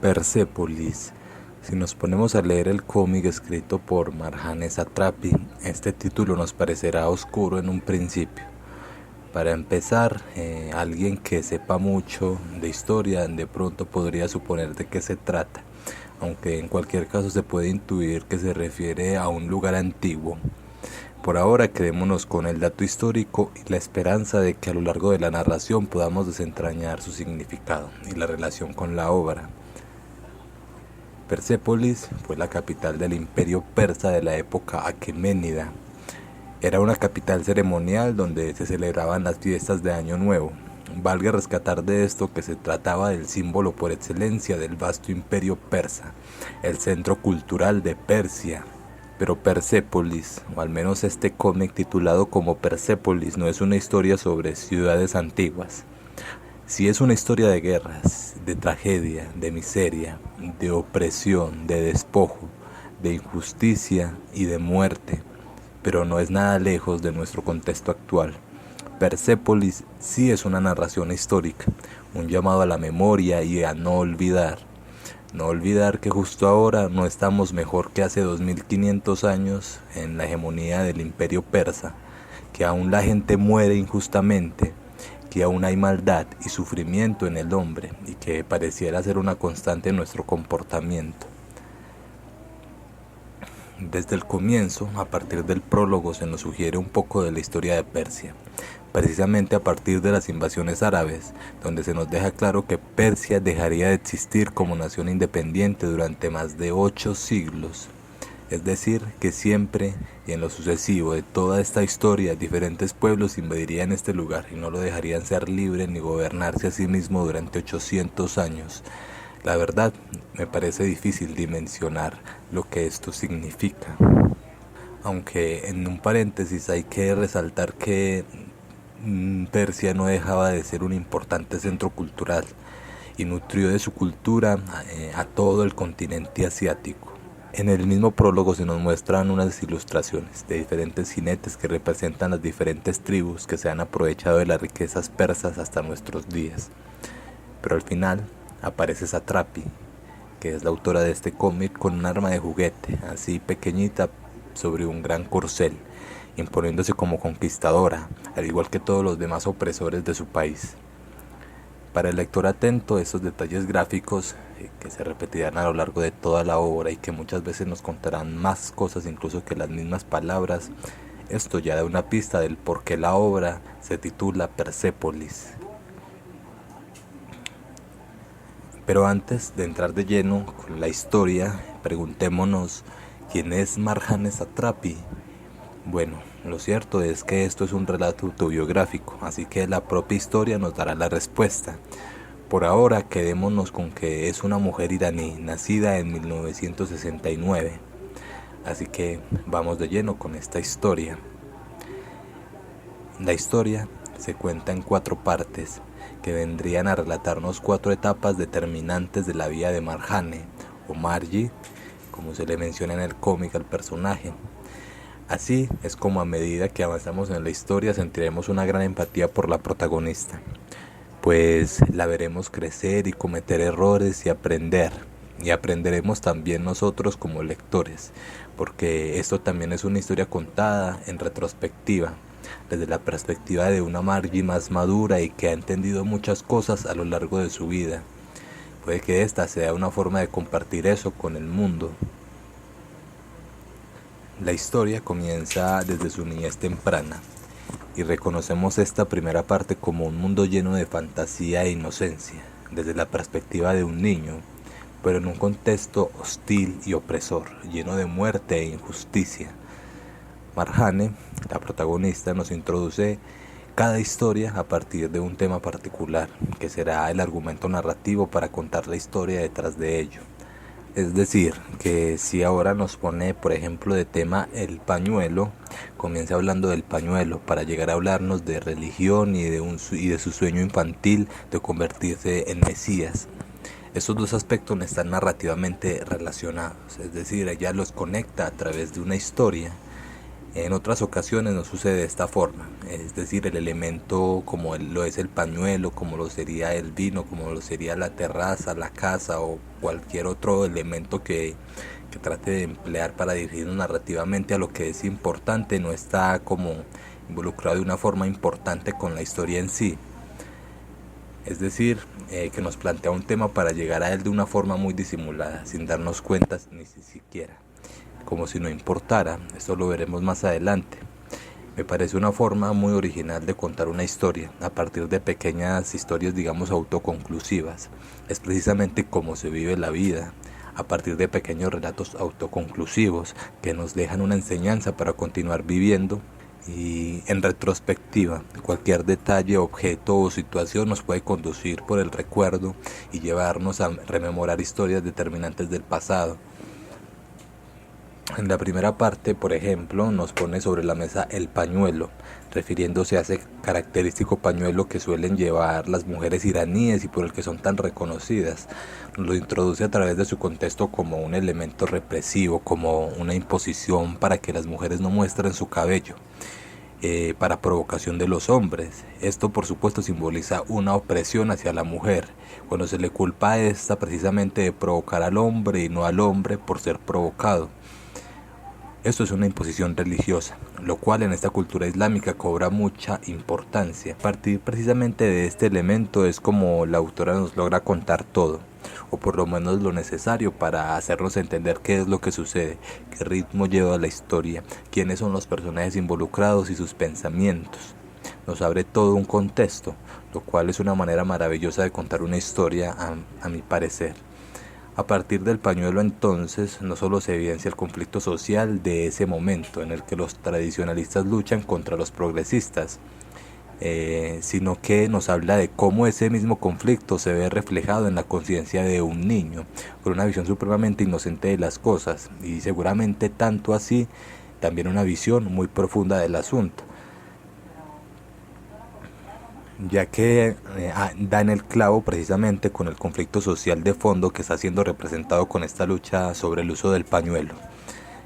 Persépolis. Si nos ponemos a leer el cómic escrito por Marjane Satrapi, este título nos parecerá oscuro en un principio. Para empezar, alguien que sepa mucho de historia de pronto podría suponer de qué se trata, aunque en cualquier caso se puede intuir que se refiere a un lugar antiguo. Por ahora quedémonos con el dato histórico y la esperanza de que a lo largo de la narración podamos desentrañar su significado y la relación con la obra. Persépolis fue la capital del imperio persa de la época aqueménida. Era una capital ceremonial donde se celebraban las fiestas de Año Nuevo. Valga rescatar de esto que se trataba del símbolo por excelencia del vasto imperio persa, el centro cultural de Persia. Pero Persépolis, o al menos este cómic titulado como Persépolis, no es una historia sobre ciudades antiguas. Sí es una historia de guerras, de tragedia, de miseria, de opresión, de despojo, de injusticia y de muerte, pero no es nada lejos de nuestro contexto actual. Persépolis sí es una narración histórica, un llamado a la memoria y a no olvidar. No olvidar que justo ahora no estamos mejor que hace 2500 años en la hegemonía del imperio persa, que aún la gente muere injustamente, que aún hay maldad y sufrimiento en el hombre y que pareciera ser una constante en nuestro comportamiento. Desde el comienzo, a partir del prólogo, se nos sugiere un poco de la historia de Persia, precisamente a partir de las invasiones árabes, donde se nos deja claro que Persia dejaría de existir como nación independiente durante más de 8 siglos. Es decir, que siempre y en lo sucesivo de toda esta historia, diferentes pueblos invadirían este lugar y no lo dejarían ser libre ni gobernarse a sí mismo durante 800 años. La verdad, me parece difícil dimensionar lo que esto significa. Aunque en un paréntesis hay que resaltar que Persia no dejaba de ser un importante centro cultural y nutrió de su cultura a todo el continente asiático. En el mismo prólogo se nos muestran unas ilustraciones de diferentes jinetes que representan las diferentes tribus que se han aprovechado de las riquezas persas hasta nuestros días. Pero al final aparece Satrapi, que es la autora de este cómic, con un arma de juguete, así pequeñita, sobre un gran corcel, imponiéndose como conquistadora, al igual que todos los demás opresores de su país. Para el lector atento, esos detalles gráficos que se repetirán a lo largo de toda la obra y que muchas veces nos contarán más cosas incluso que las mismas palabras, esto ya da una pista del por qué la obra se titula Persépolis. Pero antes de entrar de lleno con la historia, preguntémonos quién es Marjane Satrapi. Bueno, lo cierto es que esto es un relato autobiográfico, así que la propia historia nos dará la respuesta. Por ahora quedémonos con que es una mujer iraní, nacida en 1969. Así que vamos de lleno con esta historia. La historia se cuenta en 4 partes, que vendrían a relatarnos 4 etapas determinantes de la vida de Marjane, o Margie, como se le menciona en el cómic al personaje. Así es como a medida que avanzamos en la historia sentiremos una gran empatía por la protagonista, pues la veremos crecer y cometer errores y aprender, y aprenderemos también nosotros como lectores, porque esto también es una historia contada en retrospectiva, desde la perspectiva de una Margie más madura y que ha entendido muchas cosas a lo largo de su vida. Puede que esta sea una forma de compartir eso con el mundo. La historia comienza desde su niñez temprana y reconocemos esta primera parte como un mundo lleno de fantasía e inocencia, desde la perspectiva de un niño, pero en un contexto hostil y opresor, lleno de muerte e injusticia. Marjane, la protagonista, nos introduce cada historia a partir de un tema particular, que será el argumento narrativo para contar la historia detrás de ello. Es decir, que si ahora nos pone, por ejemplo, de tema el pañuelo, comienza hablando del pañuelo para llegar a hablarnos de religión y de su sueño infantil de convertirse en Mesías. Estos 2 aspectos no están narrativamente relacionados, es decir, ella los conecta a través de una historia En otras ocasiones no sucede de esta forma, es decir, el elemento como lo es el pañuelo, como lo sería el vino, como lo sería la terraza, la casa o cualquier otro elemento que trate de emplear para dirigirnos narrativamente a lo que es importante, no está como involucrado de una forma importante con la historia en sí. Es decir, que nos plantea un tema para llegar a él de una forma muy disimulada, sin darnos cuenta ni siquiera, como si no importara. Esto lo veremos más adelante. Me parece una forma muy original de contar una historia a partir de pequeñas historias, digamos, autoconclusivas. Es precisamente como se vive la vida, a partir de pequeños relatos autoconclusivos que nos dejan una enseñanza para continuar viviendo. Y en retrospectiva, cualquier detalle, objeto o situación nos puede conducir por el recuerdo y llevarnos a rememorar historias determinantes del pasado. En la primera parte, por ejemplo, nos pone sobre la mesa el pañuelo, refiriéndose a ese característico pañuelo que suelen llevar las mujeres iraníes y por el que son tan reconocidas. Nos lo introduce a través de su contexto como un elemento represivo, como una imposición para que las mujeres no muestren su cabello, para provocación de los hombres. Esto, por supuesto, simboliza una opresión hacia la mujer, cuando se le culpa a esta precisamente de provocar al hombre y no al hombre por ser provocado. Esto es una imposición religiosa, lo cual en esta cultura islámica cobra mucha importancia. A partir precisamente de este elemento es como la autora nos logra contar todo, o por lo menos lo necesario para hacernos entender qué es lo que sucede, qué ritmo lleva la historia, quiénes son los personajes involucrados y sus pensamientos. Nos abre todo un contexto, lo cual es una manera maravillosa de contar una historia a mi parecer. A partir del pañuelo entonces no solo se evidencia el conflicto social de ese momento en el que los tradicionalistas luchan contra los progresistas, sino que nos habla de cómo ese mismo conflicto se ve reflejado en la conciencia de un niño, con una visión supremamente inocente de las cosas y seguramente tanto así también una visión muy profunda del asunto, ya que da en el clavo precisamente con el conflicto social de fondo que está siendo representado con esta lucha sobre el uso del pañuelo,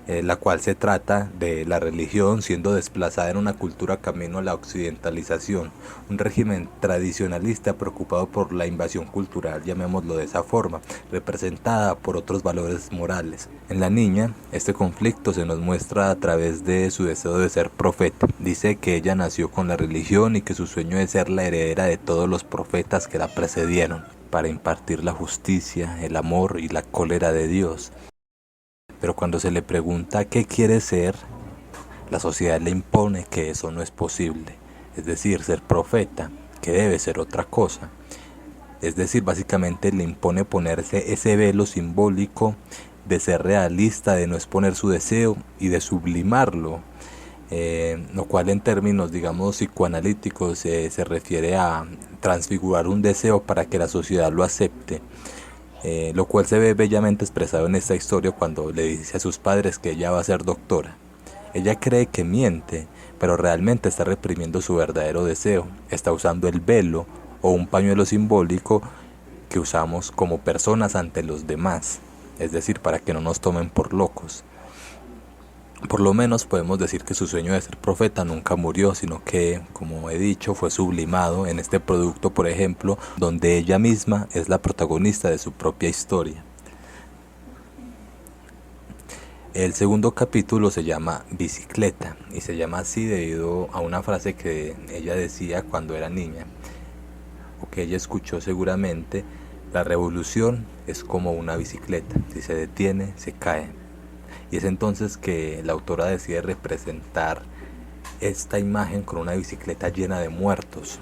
la cual se trata de la religión siendo desplazada en una cultura camino a la occidentalización, un régimen tradicionalista preocupado por la invasión cultural, llamémoslo de esa forma, representada por otros valores morales. En la niña, este conflicto se nos muestra a través de su deseo de ser profeta. Dice que ella nació con la religión y que su sueño es ser la heredera de todos los profetas que la precedieron, para impartir la justicia, el amor y la cólera de Dios. Pero cuando se le pregunta qué quiere ser, la sociedad le impone que eso no es posible. Es decir, ser profeta, que debe ser otra cosa. Es decir, básicamente le impone ponerse ese velo simbólico de ser realista, de no exponer su deseo y de sublimarlo. Lo cual en términos, digamos, psicoanalíticos se refiere a transfigurar un deseo para que la sociedad lo acepte. Lo cual se ve bellamente expresado en esta historia cuando le dice a sus padres que ella va a ser doctora. Ella cree que miente, pero realmente está reprimiendo su verdadero deseo. Está usando el velo o un pañuelo simbólico que usamos como personas ante los demás, es decir, para que no nos tomen por locos. Por lo menos podemos decir que su sueño de ser profeta nunca murió, sino que, como he dicho, fue sublimado en este producto, por ejemplo, donde ella misma es la protagonista de su propia historia. El segundo capítulo se llama Bicicleta y se llama así debido a una frase que ella decía cuando era niña, o que ella escuchó seguramente: la revolución es como una bicicleta, si se detiene, se cae. Y es entonces que la autora decide representar esta imagen con una bicicleta llena de muertos.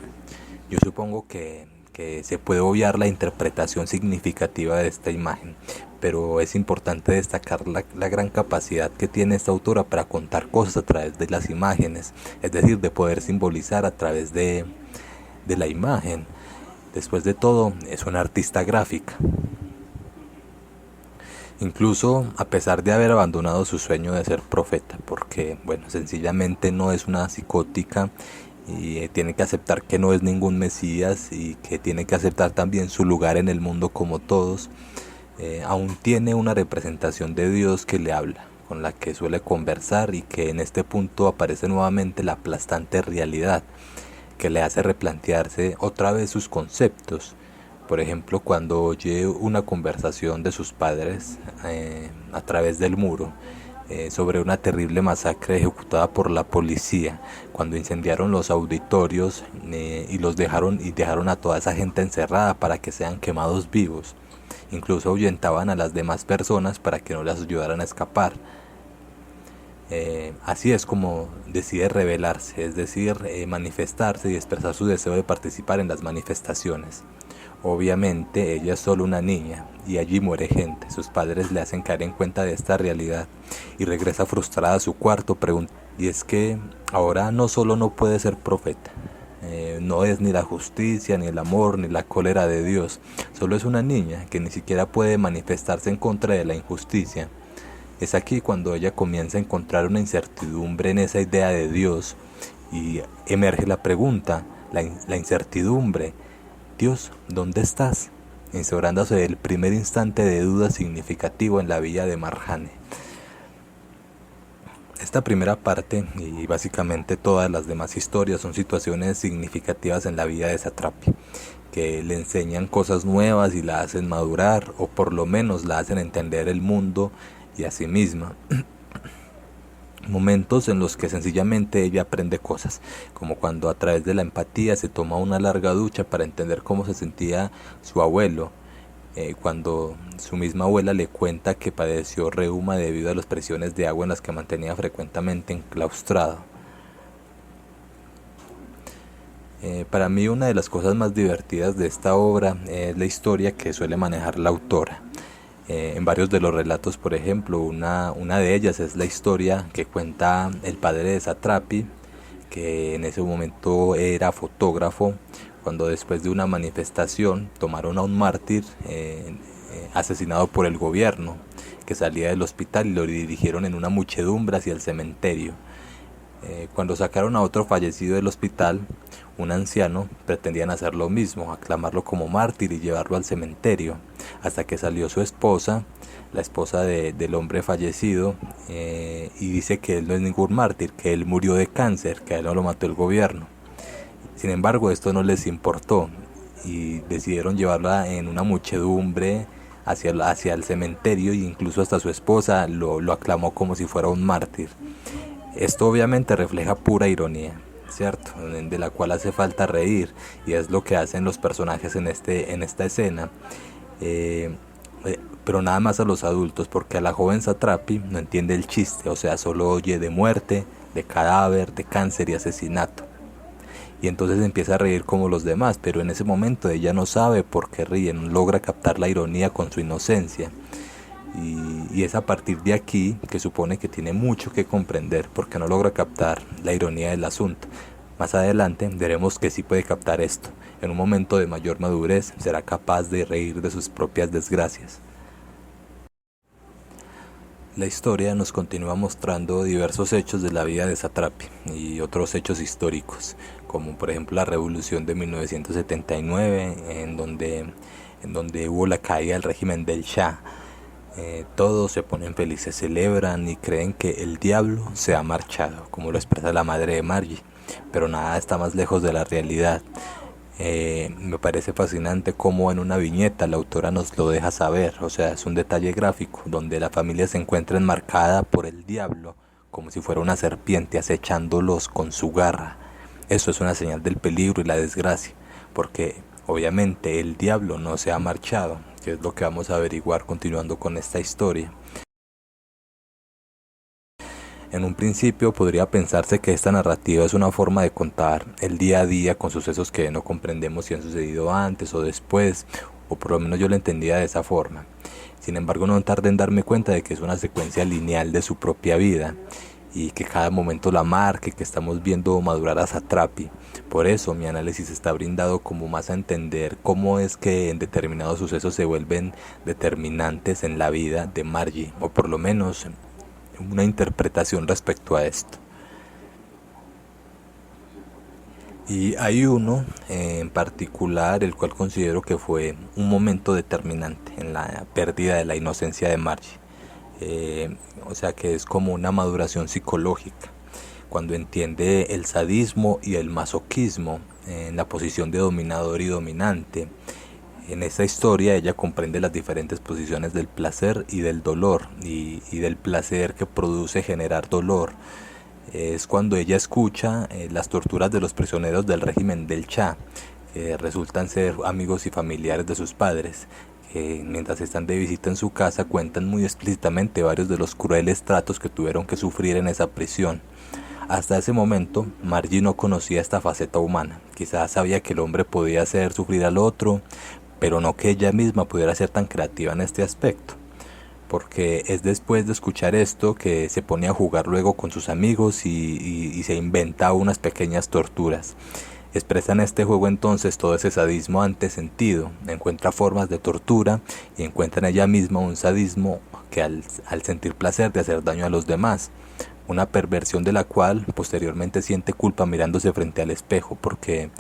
Yo supongo que se puede obviar la interpretación significativa de esta imagen, pero es importante destacar la gran capacidad que tiene esta autora para contar cosas a través de las imágenes, es decir, de poder simbolizar a través de la imagen. Después de todo, es una artista gráfica. Incluso a pesar de haber abandonado su sueño de ser profeta, porque, bueno, sencillamente no es una psicótica y tiene que aceptar que no es ningún mesías y que tiene que aceptar también su lugar en el mundo como todos, aún tiene una representación de Dios que le habla, con la que suele conversar y que en este punto aparece nuevamente la aplastante realidad que le hace replantearse otra vez sus conceptos. Por ejemplo, cuando oye una conversación de sus padres a través del muro sobre una terrible masacre ejecutada por la policía, cuando incendiaron los auditorios y dejaron a toda esa gente encerrada para que sean quemados vivos. Incluso ahuyentaban a las demás personas para que no las ayudaran a escapar. Así es como decide rebelarse, es decir, manifestarse y expresar su deseo de participar en las manifestaciones. Obviamente ella es solo una niña y allí muere gente. Sus padres le hacen caer en cuenta de esta realidad y regresa frustrada a su cuarto. Y es que ahora no solo no puede ser profeta, no es ni la justicia, ni el amor, ni la cólera de Dios. Solo es una niña que ni siquiera puede manifestarse en contra de la injusticia. Es aquí cuando ella comienza a encontrar una incertidumbre en esa idea de Dios y emerge la pregunta, la incertidumbre. Dios, ¿dónde estás? Instaurándose el primer instante de duda significativo en la vida de Marjane. Esta primera parte y básicamente todas las demás historias son situaciones significativas en la vida de Satrapi, que le enseñan cosas nuevas y la hacen madurar, o por lo menos la hacen entender el mundo y a sí misma. Momentos en los que sencillamente ella aprende cosas, como cuando a través de la empatía se toma una larga ducha para entender cómo se sentía su abuelo, cuando su misma abuela le cuenta que padeció reuma debido a las presiones de agua en las que mantenía frecuentemente enclaustrado. Para mí una de las cosas más divertidas de esta obra es la historia que suele manejar la autora. En varios de los relatos, por ejemplo, una de ellas es la historia que cuenta el padre de Satrapi, que en ese momento era fotógrafo, cuando después de una manifestación tomaron a un mártir asesinado por el gobierno, que salía del hospital y lo dirigieron en una muchedumbre hacia el cementerio. Cuando sacaron a otro fallecido del hospital, un anciano, pretendían hacer lo mismo, aclamarlo como mártir y llevarlo al cementerio, hasta que salió su esposa, la esposa del hombre fallecido, y dice que él no es ningún mártir, que él murió de cáncer, que a él no lo mató el gobierno. Sin embargo, esto no les importó y decidieron llevarla en una muchedumbre hacia el cementerio, e incluso hasta su esposa lo aclamó como si fuera un mártir. Esto obviamente refleja pura ironía, ¿cierto? De la cual hace falta reír, y es lo que hacen los personajes en esta escena. Pero nada más a los adultos, porque a la joven Satrapi no entiende el chiste, o sea, solo oye de muerte, de cadáver, de cáncer y asesinato. Y entonces empieza a reír como los demás, pero en ese momento ella no sabe por qué ríe, no logra captar la ironía con su inocencia. Y es a partir de aquí que supone que tiene mucho que comprender, porque no logra captar la ironía del asunto. Más adelante veremos que sí puede captar esto. En un momento de mayor madurez será capaz de reír de sus propias desgracias. La historia nos continúa mostrando diversos hechos de la vida de Satrapi y otros hechos históricos, como por ejemplo la revolución de 1979, en donde hubo la caída del régimen del Shah. Todos se ponen felices, celebran y creen que el diablo se ha marchado, como lo expresa la madre de Margie, pero nada está más lejos de la realidad. Me parece fascinante cómo en una viñeta la autora nos lo deja saber, o sea, es un detalle gráfico donde la familia se encuentra enmarcada por el diablo, como si fuera una serpiente acechándolos con su garra. Eso es una señal del peligro y la desgracia, porque obviamente el diablo no se ha marchado, que es lo que vamos a averiguar continuando con esta historia. En un principio podría pensarse que esta narrativa es una forma de contar el día a día con sucesos que no comprendemos si han sucedido antes o después, o por lo menos yo lo entendía de esa forma. Sin embargo, no tardé en darme cuenta de que es una secuencia lineal de su propia vida y que cada momento la marque, que estamos viendo madurar a Satrapi. Por eso mi análisis está brindado como más a entender cómo es que en determinados sucesos se vuelven determinantes en la vida de Margie, o por lo menos una interpretación respecto a esto. Y hay uno en particular el cual considero que fue un momento determinante en la pérdida de la inocencia de Margie. o sea que es como una maduración psicológica, cuando entiende el sadismo y el masoquismo en la posición de dominador y dominante. En esta historia ella comprende las diferentes posiciones del placer y del dolor, y del placer que produce generar dolor. Es cuando ella escucha las torturas de los prisioneros del régimen del Shah, que resultan ser amigos y familiares de sus padres, que mientras están de visita en su casa cuentan muy explícitamente varios de los crueles tratos que tuvieron que sufrir en esa prisión. Hasta ese momento, Margie no conocía esta faceta humana. Quizás sabía que el hombre podía hacer sufrir al otro, pero no que ella misma pudiera ser tan creativa en este aspecto. Porque es después de escuchar esto que se pone a jugar luego con sus amigos y se inventa unas pequeñas torturas. Expresa en este juego entonces todo ese sadismo antes sentido, encuentra formas de tortura y encuentra en ella misma un sadismo que al sentir placer de hacer daño a los demás, una perversión de la cual posteriormente siente culpa mirándose frente al espejo, porque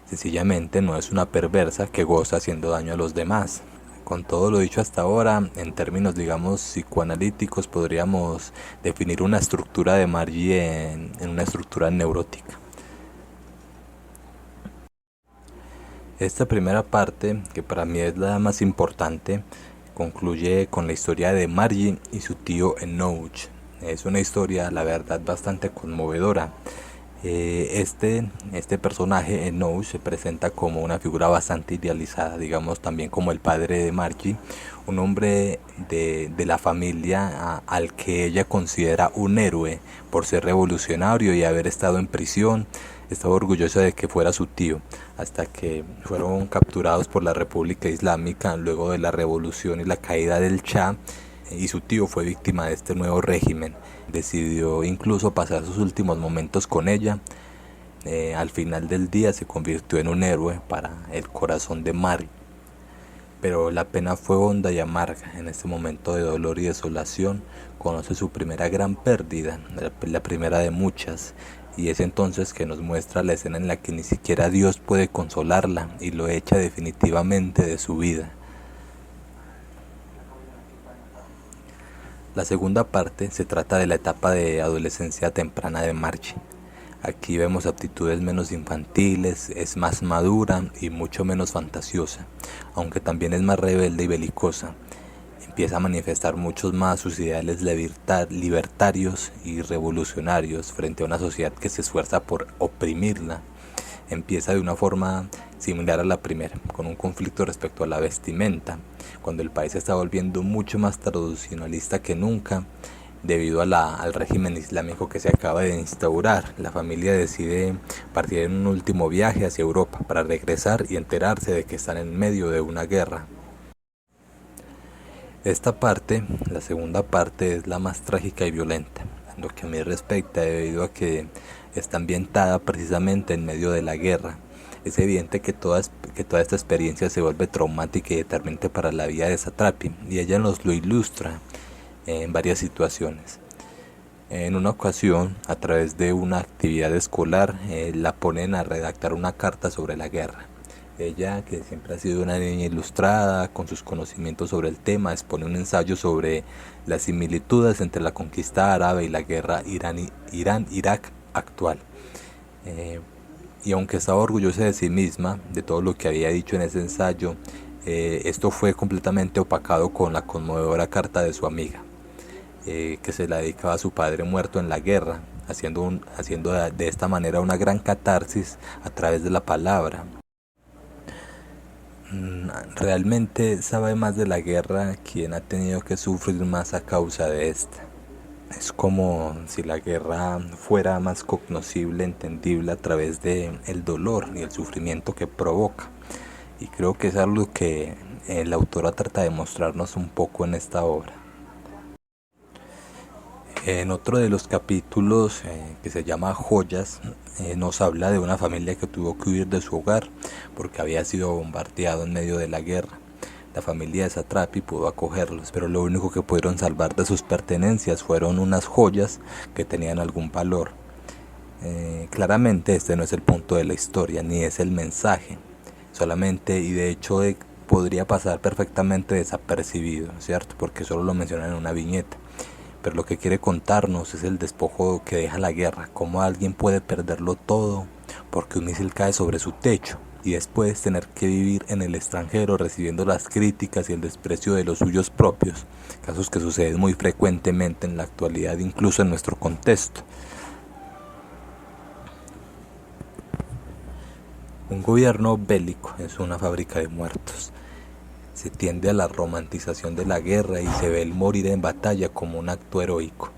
sencillamente no es una perversa que goza haciendo daño a los demás. Con todo lo dicho hasta ahora, en términos digamos psicoanalíticos, podríamos definir una estructura de Margie en una estructura neurótica. Esta primera parte, que para mí es la más importante, concluye con la historia de Margie y su tío Enoch. Es una historia, la verdad, bastante conmovedora. Este personaje, Enoch, se presenta como una figura bastante idealizada, digamos también como el padre de Margie, un hombre de la familia al que ella considera un héroe por ser revolucionario y haber estado en prisión. Estaba orgullosa de que fuera su tío, hasta que fueron capturados por la República Islámica luego de la revolución y la caída del Shah, y su tío fue víctima de este nuevo régimen. Decidió incluso pasar sus últimos momentos con ella. Al final del día se convirtió en un héroe para el corazón de Margie. Pero la pena fue honda y amarga. En este momento de dolor y desolación conoce su primera gran pérdida, la primera de muchas, y es entonces que nos muestra la escena en la que ni siquiera Dios puede consolarla y lo echa definitivamente de su vida. La segunda parte se trata de la etapa de adolescencia temprana de Margie. Aquí vemos aptitudes menos infantiles, es más madura y mucho menos fantasiosa, aunque también es más rebelde y belicosa. Empieza a manifestar muchos más sus ideales libertarios y revolucionarios frente a una sociedad que se esfuerza por oprimirla. Empieza de una forma similar a la primera, con un conflicto respecto a la vestimenta, cuando el país se está volviendo mucho más tradicionalista que nunca debido al régimen islámico que se acaba de instaurar. La familia decide partir en un último viaje hacia Europa para regresar y enterarse de que están en medio de una guerra. Esta parte, la segunda parte, es la más trágica y violenta, en lo que a mí respecta, debido a que está ambientada precisamente en medio de la guerra. Es evidente que toda esta experiencia se vuelve traumática y determinante para la vida de Satrapi, y ella nos lo ilustra en varias situaciones. En una ocasión, a través de una actividad escolar, la ponen a redactar una carta sobre la guerra. Ella, que siempre ha sido una niña ilustrada, con sus conocimientos sobre el tema, expone un ensayo sobre las similitudes entre la conquista árabe y la guerra Irán-Irak actual. Y aunque estaba orgullosa de sí misma, de todo lo que había dicho en ese ensayo, esto fue completamente opacado con la conmovedora carta de su amiga, que se la dedicaba a su padre muerto en la guerra, haciendo de esta manera una gran catarsis a través de la palabra. Realmente sabe más de la guerra quien ha tenido que sufrir más a causa de esta. Es como si la guerra fuera más cognoscible, entendible a través de el dolor y el sufrimiento que provoca. Y creo que es algo que la autora trata de mostrarnos un poco en esta obra. En otro de los capítulos, que se llama Joyas, nos habla de una familia que tuvo que huir de su hogar porque había sido bombardeado en medio de la guerra. La familia de Satrapi pudo acogerlos, pero lo único que pudieron salvar de sus pertenencias fueron unas joyas que tenían algún valor. Claramente este no es el punto de la historia, ni es el mensaje. Solamente, y de hecho podría pasar perfectamente desapercibido, ¿cierto? Porque solo lo mencionan en una viñeta. Pero lo que quiere contarnos es el despojo que deja la guerra, cómo alguien puede perderlo todo porque un misil cae sobre su techo y después tener que vivir en el extranjero recibiendo las críticas y el desprecio de los suyos propios, casos que suceden muy frecuentemente en la actualidad, incluso en nuestro contexto. Un gobierno bélico es una fábrica de muertos. Se tiende a la romantización de la guerra y se ve el morir en batalla como un acto heroico.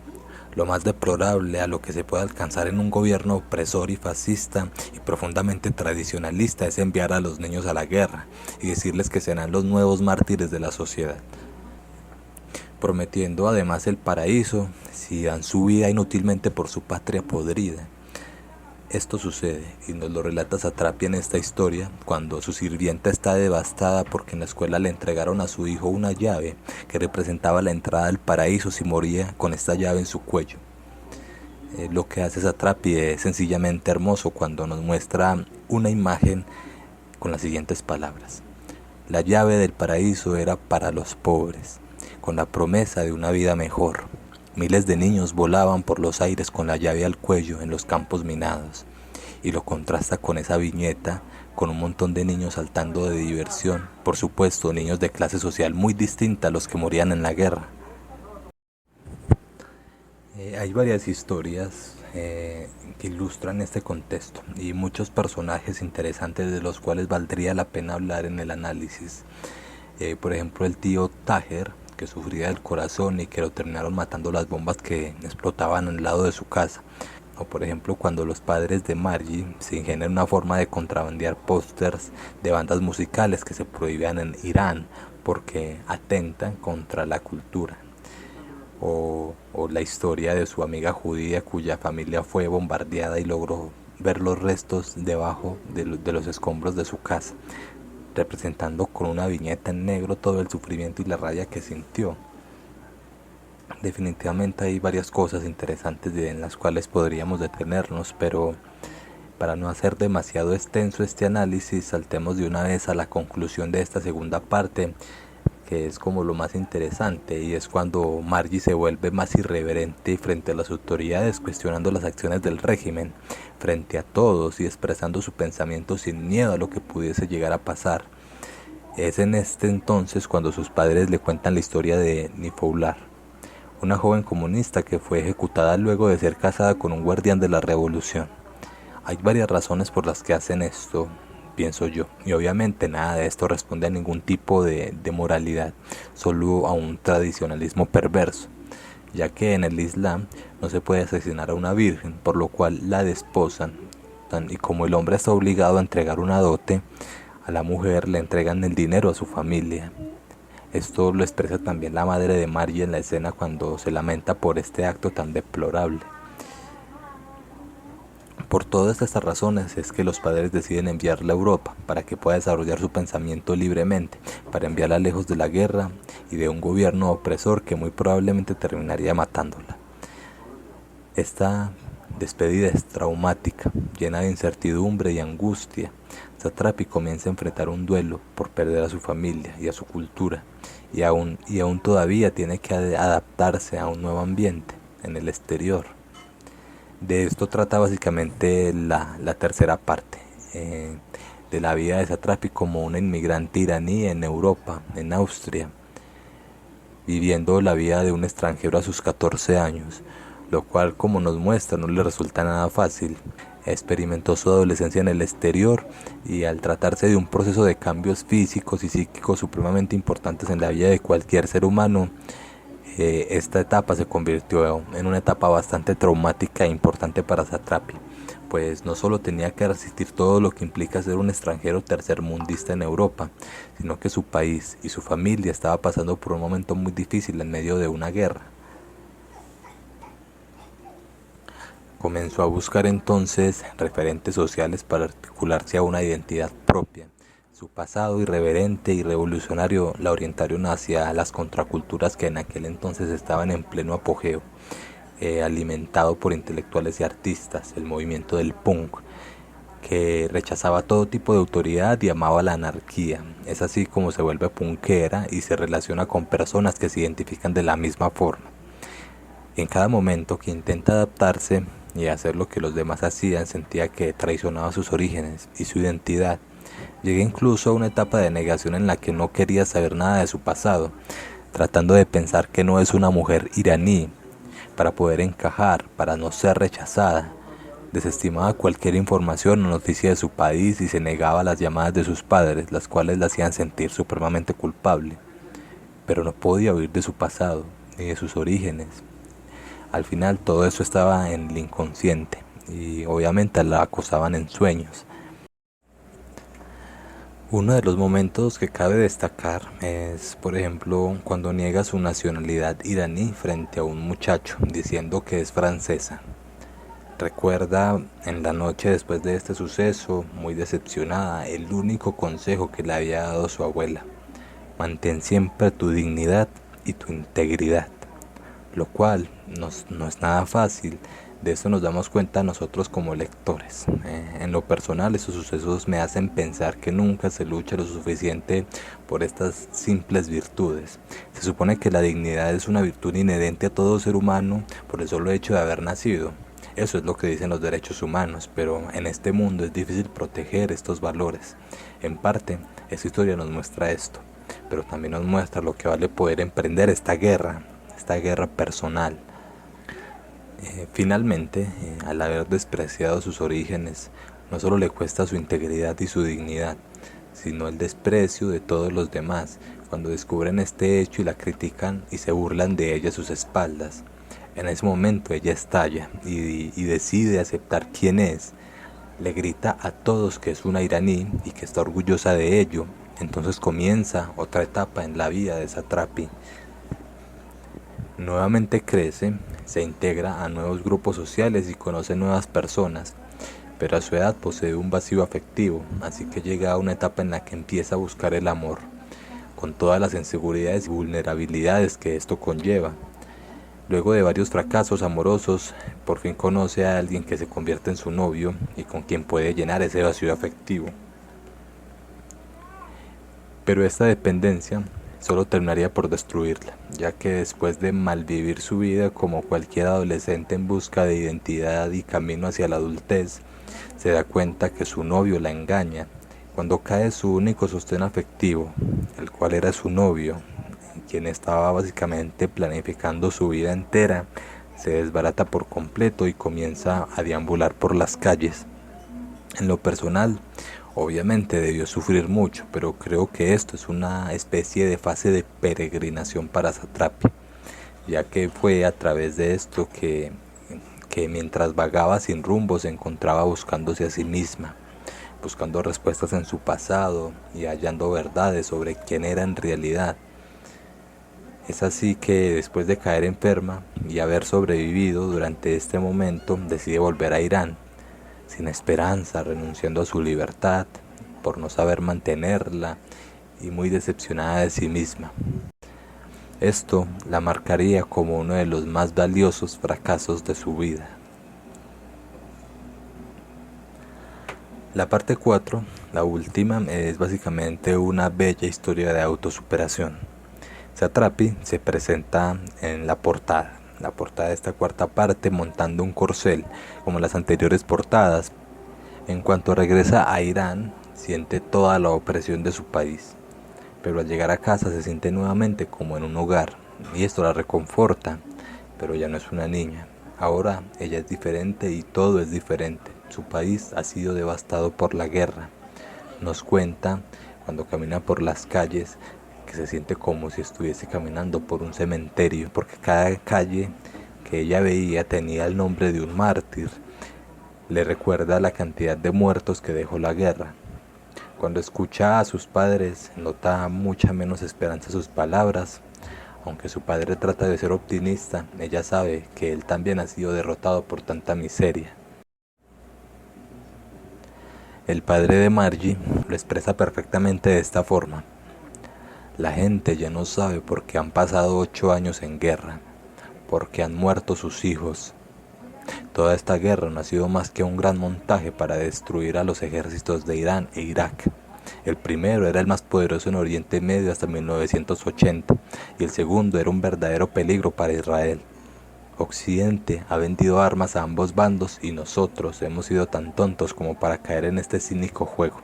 Lo más deplorable a lo que se puede alcanzar en un gobierno opresor y fascista y profundamente tradicionalista es enviar a los niños a la guerra y decirles que serán los nuevos mártires de la sociedad, prometiendo además el paraíso si dan su vida inútilmente por su patria podrida. Esto sucede, y nos lo relata Satrapi en esta historia, cuando su sirvienta está devastada porque en la escuela le entregaron a su hijo una llave que representaba la entrada al paraíso si moría con esta llave en su cuello. Lo que hace Satrapi es sencillamente hermoso cuando nos muestra una imagen con las siguientes palabras. La llave del paraíso era para los pobres, con la promesa de una vida mejor. Miles de niños volaban por los aires con la llave al cuello en los campos minados, y lo contrasta con esa viñeta, con un montón de niños saltando de diversión, por supuesto niños de clase social muy distinta a los que morían en la guerra. Hay varias historias que ilustran este contexto y muchos personajes interesantes de los cuales valdría la pena hablar en el análisis. Por ejemplo, el tío Taher, que sufría del corazón y que lo terminaron matando las bombas que explotaban al lado de su casa. O por ejemplo cuando los padres de Margie se ingenian una forma de contrabandear pósters de bandas musicales que se prohibían en Irán porque atentan contra la cultura. O la historia de su amiga judía cuya familia fue bombardeada y logró ver los restos debajo de los escombros de su casa, representando con una viñeta en negro todo el sufrimiento y la rabia que sintió. Definitivamente hay varias cosas interesantes en las cuales podríamos detenernos, pero para no hacer demasiado extenso este análisis, saltemos de una vez a la conclusión de esta segunda parte, que es como lo más interesante, y es cuando Margie se vuelve más irreverente frente a las autoridades, cuestionando las acciones del régimen, frente a todos y expresando su pensamiento sin miedo a lo que pudiese llegar a pasar. Es en este entonces cuando sus padres le cuentan la historia de Nifoular, una joven comunista que fue ejecutada luego de ser casada con un guardián de la revolución. Hay varias razones por las que hacen esto, pienso yo, y obviamente nada de esto responde a ningún tipo de moralidad, solo a un tradicionalismo perverso, ya que en el Islam no se puede asesinar a una virgen, por lo cual la desposan, y como el hombre está obligado a entregar una dote, a la mujer le entregan el dinero a su familia. Esto lo expresa también la madre de Margie en la escena cuando se lamenta por este acto tan deplorable. Por todas estas razones es que los padres deciden enviarla a Europa para que pueda desarrollar su pensamiento libremente, para enviarla lejos de la guerra y de un gobierno opresor que muy probablemente terminaría matándola. Esta despedida es traumática, llena de incertidumbre y angustia. Satrapi comienza a enfrentar un duelo por perder a su familia y a su cultura, y aún todavía tiene que adaptarse a un nuevo ambiente en el exterior. De esto trata básicamente la tercera parte, de la vida de Satrapi como un inmigrante iraní en Europa, en Austria, viviendo la vida de un extranjero a sus 14 años, lo cual, como nos muestra, no le resulta nada fácil. Experimentó su adolescencia en el exterior y al tratarse de un proceso de cambios físicos y psíquicos supremamente importantes en la vida de cualquier ser humano, esta etapa se convirtió en una etapa bastante traumática e importante para Satrapi, pues no solo tenía que resistir todo lo que implica ser un extranjero tercermundista en Europa, sino que su país y su familia estaba pasando por un momento muy difícil en medio de una guerra. Comenzó a buscar entonces referentes sociales para articularse a una identidad propia. Su pasado irreverente y revolucionario la orientaron hacia las contraculturas que en aquel entonces estaban en pleno apogeo, alimentado por intelectuales y artistas, el movimiento del punk, que rechazaba todo tipo de autoridad y amaba la anarquía. Es así como se vuelve punkera y se relaciona con personas que se identifican de la misma forma. En cada momento que intenta adaptarse y hacer lo que los demás hacían, sentía que traicionaba sus orígenes y su identidad. Llegué incluso a una etapa de negación en la que no quería saber nada de su pasado, tratando de pensar que no es una mujer iraní, para poder encajar, para no ser rechazada. Desestimaba cualquier información o noticia de su país y se negaba a las llamadas de sus padres, las cuales la hacían sentir supremamente culpable. Pero no podía huir de su pasado, ni de sus orígenes. Al final todo eso estaba en el inconsciente y obviamente la acosaban en sueños. Uno de los momentos que cabe destacar es, por ejemplo, cuando niega su nacionalidad iraní frente a un muchacho, diciendo que es francesa. Recuerda en la noche después de este suceso, muy decepcionada, el único consejo que le había dado su abuela: mantén siempre tu dignidad y tu integridad, lo cual no es nada fácil. De eso nos damos cuenta nosotros como lectores. En lo personal, esos sucesos me hacen pensar que nunca se lucha lo suficiente por estas simples virtudes. Se supone que la dignidad es una virtud inherente a todo ser humano por el solo hecho de haber nacido. Eso es lo que dicen los derechos humanos, pero en este mundo es difícil proteger estos valores. En parte, esta historia nos muestra esto, pero también nos muestra lo que vale poder emprender esta guerra personal. Finalmente, al haber despreciado sus orígenes, no solo le cuesta su integridad y su dignidad, sino el desprecio de todos los demás cuando descubren este hecho y la critican y se burlan de ella a sus espaldas. En ese momento ella estalla y decide aceptar quién es. Le grita a todos que es una iraní y que está orgullosa de ello. Entonces comienza otra etapa en la vida de Satrapi. Nuevamente crece, se integra a nuevos grupos sociales y conoce nuevas personas, pero a su edad posee un vacío afectivo, así que llega a una etapa en la que empieza a buscar el amor, con todas las inseguridades y vulnerabilidades que esto conlleva. Luego de varios fracasos amorosos, por fin conoce a alguien que se convierte en su novio y con quien puede llenar ese vacío afectivo. Pero esta dependencia solo terminaría por destruirla, ya que después de malvivir su vida como cualquier adolescente en busca de identidad y camino hacia la adultez, se da cuenta que su novio la engaña. Cuando cae su único sostén afectivo, el cual era su novio, quien estaba básicamente planificando su vida entera, se desbarata por completo y comienza a deambular por las calles. En lo personal, obviamente debió sufrir mucho, pero creo que esto es una especie de fase de peregrinación para Satrapi, ya que fue a través de esto que mientras vagaba sin rumbo se encontraba buscándose a sí misma, buscando respuestas en su pasado y hallando verdades sobre quién era en realidad. Es así que después de caer enferma y haber sobrevivido durante este momento, decide volver a Irán, sin esperanza, renunciando a su libertad por no saber mantenerla y muy decepcionada de sí misma. Esto la marcaría como uno de los más valiosos fracasos de su vida. La parte 4, la última, es básicamente una bella historia de autosuperación. Satrapi se presenta en la portada de esta cuarta parte montando un corcel, como las anteriores portadas. En cuanto regresa a Irán, siente toda la opresión de su país, pero al llegar a casa se siente nuevamente como en un hogar, y esto la reconforta, pero ya no es una niña. Ahora ella es diferente y todo es diferente. Su país ha sido devastado por la guerra. Nos cuenta cuando camina por las calles que se siente como si estuviese caminando por un cementerio, porque cada calle que ella veía tenía el nombre de un mártir. Le recuerda la cantidad de muertos que dejó la guerra. Cuando escucha a sus padres, nota mucha menos esperanza en sus palabras. Aunque su padre trata de ser optimista, ella sabe que él también ha sido derrotado por tanta miseria. El padre de Margie lo expresa perfectamente de esta forma: la gente ya no sabe por qué han pasado 8 años en guerra, porque han muerto sus hijos. Toda esta guerra no ha sido más que un gran montaje para destruir a los ejércitos de Irán e Irak. El primero era el más poderoso en Oriente Medio hasta 1980 y el segundo era un verdadero peligro para Israel. Occidente ha vendido armas a ambos bandos y nosotros hemos sido tan tontos como para caer en este cínico juego.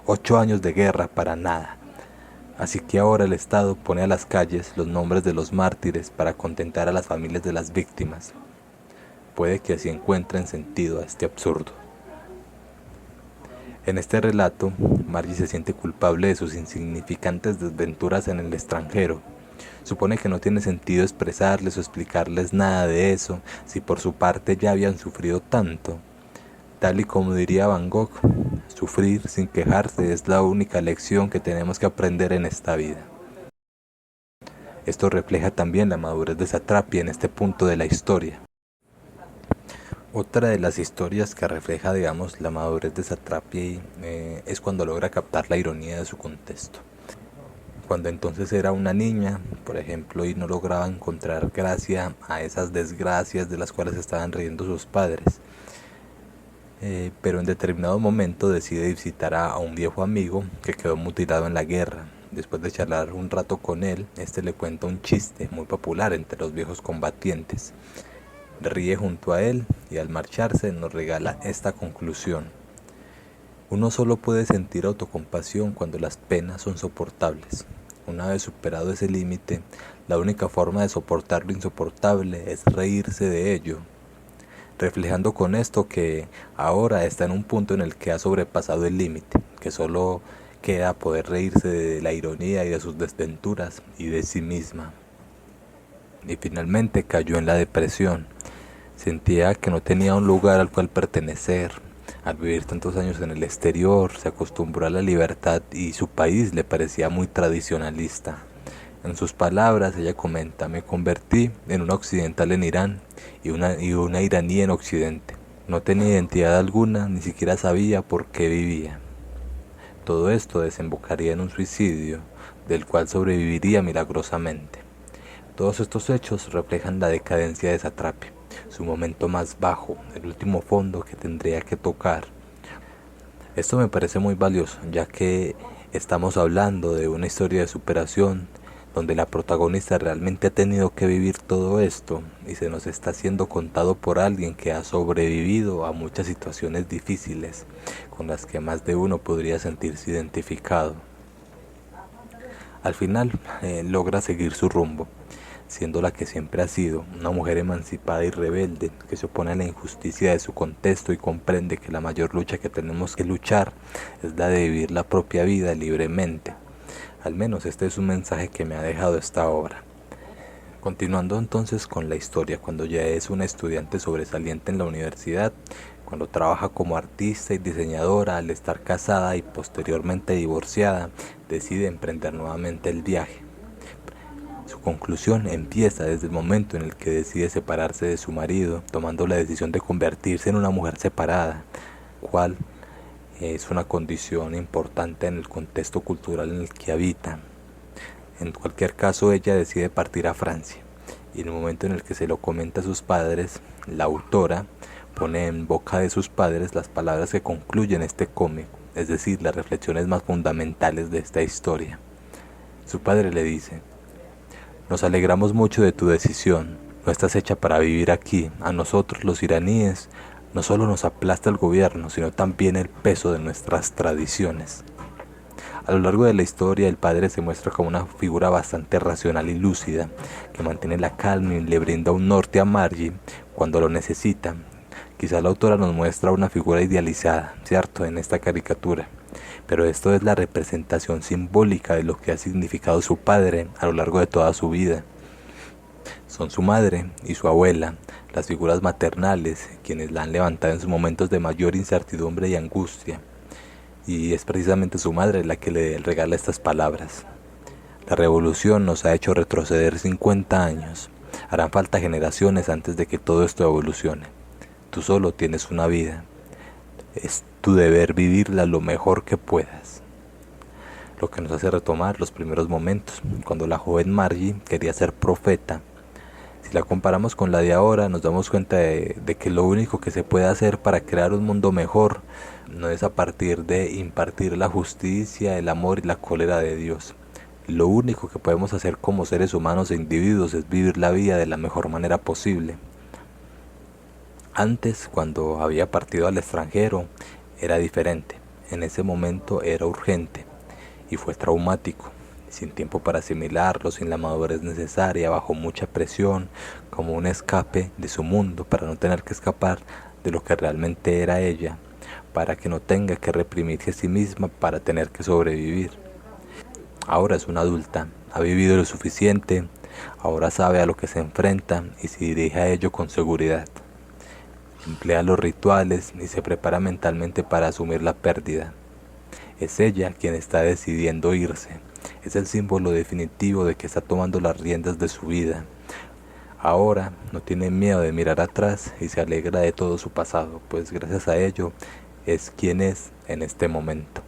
8 años de guerra para nada. Así que ahora el Estado pone a las calles los nombres de los mártires para contentar a las familias de las víctimas. Puede que así encuentren sentido a este absurdo. En este relato, Margie se siente culpable de sus insignificantes desventuras en el extranjero. Supone que no tiene sentido expresarles o explicarles nada de eso, si por su parte ya habían sufrido tanto. Tal y como diría Van Gogh, sufrir sin quejarse es la única lección que tenemos que aprender en esta vida. Esto refleja también la madurez de Satrapi en este punto de la historia. Otra de las historias que refleja, digamos, la madurez de Satrapi es cuando logra captar la ironía de su contexto. Cuando entonces era una niña, por ejemplo, y no lograba encontrar gracia a esas desgracias de las cuales estaban riendo sus padres. Pero en determinado momento decide visitar a un viejo amigo que quedó mutilado en la guerra. Después de charlar un rato con él, este le cuenta un chiste muy popular entre los viejos combatientes. Ríe junto a él y al marcharse nos regala esta conclusión. Uno solo puede sentir autocompasión cuando las penas son soportables. Una vez superado ese límite, la única forma de soportar lo insoportable es reírse de ello, reflejando con esto que ahora está en un punto en el que ha sobrepasado el límite, que solo queda poder reírse de la ironía y de sus desventuras y de sí misma. Y finalmente cayó en la depresión. Sentía que no tenía un lugar al cual pertenecer. Al vivir tantos años en el exterior, se acostumbró a la libertad y su país le parecía muy tradicionalista. En sus palabras, ella comenta: me convertí en una occidental en Irán y una iraní en Occidente. No tenía identidad alguna, ni siquiera sabía por qué vivía. Todo esto desembocaría en un suicidio, del cual sobreviviría milagrosamente. Todos estos hechos reflejan la decadencia de Satrapi, su momento más bajo, el último fondo que tendría que tocar. Esto me parece muy valioso, ya que estamos hablando de una historia de superación, donde la protagonista realmente ha tenido que vivir todo esto y se nos está siendo contado por alguien que ha sobrevivido a muchas situaciones difíciles, con las que más de uno podría sentirse identificado. Al final, logra seguir su rumbo, siendo la que siempre ha sido, una mujer emancipada y rebelde, que se opone a la injusticia de su contexto y comprende que la mayor lucha que tenemos que luchar es la de vivir la propia vida libremente. Al menos este es un mensaje que me ha dejado esta obra. Continuando entonces con la historia, cuando ya es una estudiante sobresaliente en la universidad, cuando trabaja como artista y diseñadora, al estar casada y posteriormente divorciada, decide emprender nuevamente el viaje. Su conclusión empieza desde el momento en el que decide separarse de su marido, tomando la decisión de convertirse en una mujer separada, cual es una condición importante en el contexto cultural en el que habita. En cualquier caso, ella decide partir a Francia, y en el momento en el que se lo comenta a sus padres, la autora pone en boca de sus padres las palabras que concluyen este cómic, es decir, las reflexiones más fundamentales de esta historia. Su padre le dice: nos alegramos mucho de tu decisión, no estás hecha para vivir aquí. A nosotros los iraníes no solo nos aplasta el gobierno, sino también el peso de nuestras tradiciones. A lo largo de la historia, el padre se muestra como una figura bastante racional y lúcida, que mantiene la calma y le brinda un norte a Margie cuando lo necesita. Quizá la autora nos muestra una figura idealizada, ¿cierto?, en esta caricatura, pero esto es la representación simbólica de lo que ha significado su padre a lo largo de toda su vida. Son su madre y su abuela, las figuras maternales, quienes la han levantado en sus momentos de mayor incertidumbre y angustia. Y es precisamente su madre la que le regala estas palabras: la revolución nos ha hecho retroceder 50 años. Harán falta generaciones antes de que todo esto evolucione. Tú solo tienes una vida. Es tu deber vivirla lo mejor que puedas. Lo que nos hace retomar los primeros momentos, cuando la joven Margie quería ser profeta. Si la comparamos con la de ahora, nos damos cuenta de que lo único que se puede hacer para crear un mundo mejor no es a partir de impartir la justicia, el amor y la cólera de Dios. Lo único que podemos hacer como seres humanos e individuos es vivir la vida de la mejor manera posible. Antes, cuando había partido al extranjero, era diferente. En ese momento era urgente y fue traumático, sin tiempo para asimilarlo, sin la madurez necesaria, bajo mucha presión, como un escape de su mundo para no tener que escapar de lo que realmente era ella, para que no tenga que reprimirse a sí misma para tener que sobrevivir. Ahora es una adulta, ha vivido lo suficiente, ahora sabe a lo que se enfrenta y se dirige a ello con seguridad. Emplea los rituales y se prepara mentalmente para asumir la pérdida. Es ella quien está decidiendo irse. Es el símbolo definitivo de que está tomando las riendas de su vida. Ahora no tiene miedo de mirar atrás y se alegra de todo su pasado, pues gracias a ello es quien es en este momento.